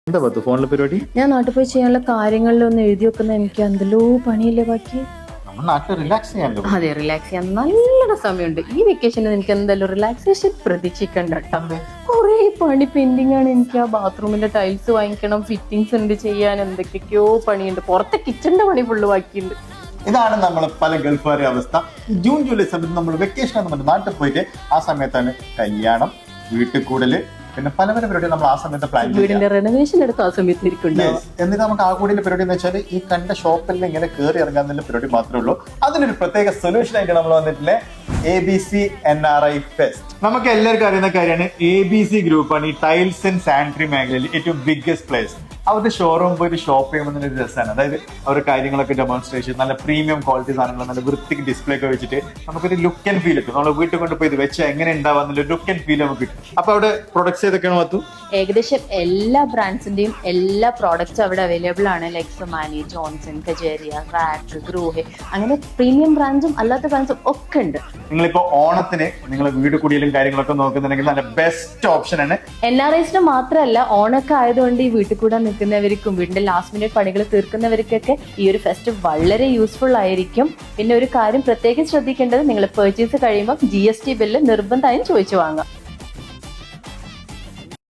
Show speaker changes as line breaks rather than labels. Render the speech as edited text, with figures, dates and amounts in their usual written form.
എന്താ പത്ത് ഫോണിലെ പരിപാടി?
ഞാൻ നാട്ടിൽ പോയി ചെയ്യാനുള്ള കാര്യങ്ങളിലൊന്നും എഴുതി വെക്കുന്ന എനിക്ക് എന്തെല്ലോ പണിയില്ലേ ബാക്കി.
നമ്മൾ നാട്ടിൽ റിലാക്സ് ചെയ്യാൻ
അതെ, റിലാക്സ് ചെയ്യാൻ നല്ല സമയമുണ്ട്. ഈ വെക്കേഷനിൽ എനിക്ക് എന്തായാലും റിലാക്സേഷൻ പ്രതീക്ഷിക്കണ്ട കേട്ടോ. കുറെ പണി പെൻഡിങ് ആണ്. എനിക്ക് ആ ബാത്റൂമിന്റെ ടൈൽസ് വാങ്ങിക്കണം, ഫിറ്റിങ്സ് ഉണ്ട് ചെയ്യാൻ, എന്തൊക്കെയൊക്കെയോ പണിയുണ്ട്. പുറത്തെ കിച്ചണിന്റെ പണി ഫുള്ള് ബാക്കിയുണ്ട്.
ഇതാണ് നമ്മൾ പല ഗൾഫുകാരുടെ അവസ്ഥ. ജൂൺ ജൂലൈ സമയത്ത് നമ്മൾ വെക്കേഷൻ എന്ന് പറഞ്ഞ് നാട്ടിൽ പോയിട്ട് ആ സമയത്താണ് കല്യാണം, വീട്ടിൽ കൂടല്, പിന്നെ പല പല പരിപാടി നമ്മൾ ആ സമയത്ത് പ്ലാൻ ചെയ്യും.
വീടിന്റെ റെനോവേഷൻ എടുത്ത് ആ സമയത്ത് ഇരിക്കുന്നുണ്ടാവും.
എന്നിട്ട് നമുക്ക് ആ കൂടിന്റെ പരിപാടി എന്ന് വെച്ചാൽ ഈ കണ്ട ഷോപ്പിൽ ഇങ്ങനെ കയറി ഇറങ്ങാന്നുള്ള പരിപാടി മാത്രമേ ഉള്ളൂ. അതിനൊരു പ്രത്യേക സൊല്യൂഷൻ ആയിട്ട് നമ്മൾ വന്നിട്ടില്ലേ ABC NRI ഫെസ്റ്റ്. നമുക്ക് എല്ലാവർക്കും അറിയുന്ന കാര്യമാണ്. ABC ഗ്രൂപ്പാണ് ഈ ടൈൽസ് ആൻഡ് സാനിറ്ററി മേഖലയിൽ ഏറ്റവും ബിഗ്ഗസ്റ്റ് പ്ലേസ്. അവരുടെ ഷോറൂം പോയിട്ട് ഷോപ്പ് ചെയ്യുമ്പോൾ ഒരു രസമാണ്. അതായത് അവരുടെ കാര്യങ്ങളൊക്കെ ഡെമോൺസ്ട്രേഷൻ, നല്ല പ്രീമിയം ക്വാളിറ്റി സാധനങ്ങൾ നല്ല വൃത്തിക്ക് ഡിസ്പ്ലേ ഒക്കെ വെച്ചിട്ട് നമുക്കൊരു ലുക്ക് ആൻഡ് ഫീൽ കിട്ടും. നമ്മൾ വീട്ടിൽ കൊണ്ടുപോയി ഇത് വെച്ചാൽ എങ്ങനെ ഉണ്ടാവാന്നുള്ള ലുക്ക് ആൻഡ് ഫീൽ നമുക്ക് കിട്ടും. അപ്പൊ അവിടെ പ്രൊഡക്ട്സ് ഏതൊക്കെയാണ് പത്തു?
ഏകദേശം എല്ലാ ബ്രാൻഡ്സിന്റെയും എല്ലാ പ്രോഡക്റ്റ്സും അവിടെ അവൈലബിൾ ആണ്. ലൈക് സൊമാനി, ജോൺസൺ, കജേരിയ, വാറ്റ്, ഗ്രൂഹെ, അങ്ങനെ പ്രീമിയം ബ്രാൻഡ്സും അല്ലാത്ത ബ്രാൻഡ്സും ഒക്കെ ഉണ്ട്.
നിങ്ങളിപ്പോ ഓണത്തിന് നിങ്ങൾ വീട് കുടിയിലും കാര്യങ്ങളൊക്കെ നോക്കുന്നുണ്ടെങ്കിൽ നല്ല ബെസ്റ്റ് ഓപ്ഷൻ ആണ്.
NRIസിന് മാത്രമല്ല, ഓണൊക്കെ ആയതുകൊണ്ട് ഈ വീട്ടിൽ കൂടെ നിൽക്കുന്നവർക്കും വീടിന്റെ ലാസ്റ്റ് മിനിറ്റ് പണികൾ തീർക്കുന്നവർക്കൊക്കെ ഈ ഒരു ഫെസ്റ്റ് വളരെ യൂസ്ഫുൾ ആയിരിക്കും. പിന്നെ ഒരു കാര്യം പ്രത്യേകം ശ്രദ്ധിക്കേണ്ടത്, നിങ്ങൾ പെർച്ചേസ് കഴിയുമ്പോൾ GST ബില്ല് നിർബന്ധമായും ചോദിച്ചു വാങ്ങാം.